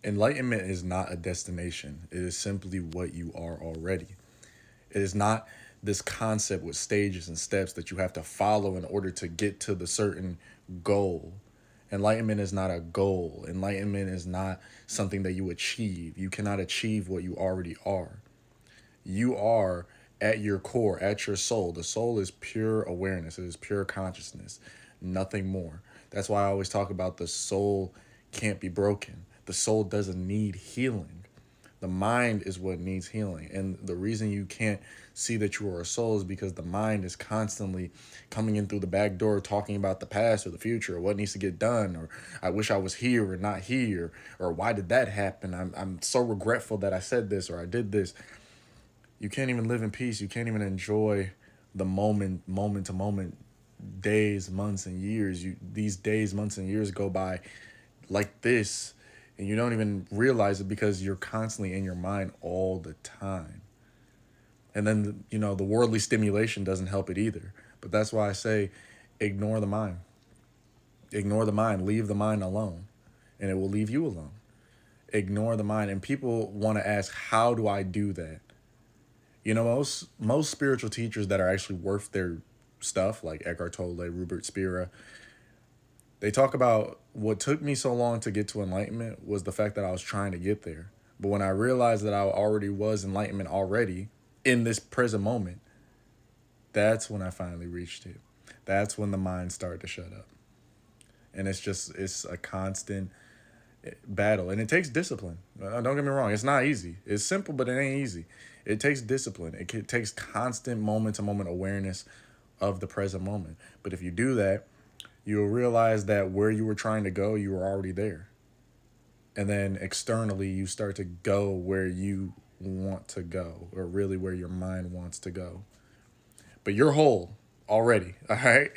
Enlightenment is not a destination. It is simply what you are already. It is not this concept with stages and steps that you have to follow in order to get to the certain goal. Enlightenment is not a goal. Enlightenment is not something that you achieve. You cannot achieve what you already are. You are at your core, at your soul. The soul is pure awareness, it is pure consciousness, nothing more. That's why I always talk about the soul can't be broken. The soul doesn't need healing. The mind is what needs healing. And the reason you can't see that you are a soul is because the mind is constantly coming in through the back door talking about the past or the future or what needs to get done, or I wish I was here or not here, or why did that happen? I'm so regretful that I said this or I did this. You can't even live in peace. You can't even enjoy the moment to moment, days, months, and years. These days, months, and years go by like this, and you don't even realize it because you're constantly in your mind all the time. And then the worldly stimulation doesn't help it either. But that's why I say, ignore the mind. Ignore the mind. Leave the mind alone, and it will leave you alone. Ignore the mind. And people want to ask, how do I do that? Most spiritual teachers that are actually worth their stuff, like Eckhart Tolle, Rupert Spira, they talk about what took me so long to get to enlightenment was the fact that I was trying to get there. But when I realized that I already was enlightenment already in this present moment, that's when I finally reached it. That's when the mind started to shut up. And it's a constant battle, and it takes discipline. Don't get me wrong, it's not easy. It's simple, but it ain't easy. It takes discipline. It takes constant moment to moment awareness of the present moment. But if you do that, you'll realize that where you were trying to go, you were already there. And then externally, you start to go where you want to go, or really where your mind wants to go. But you're whole already, all right?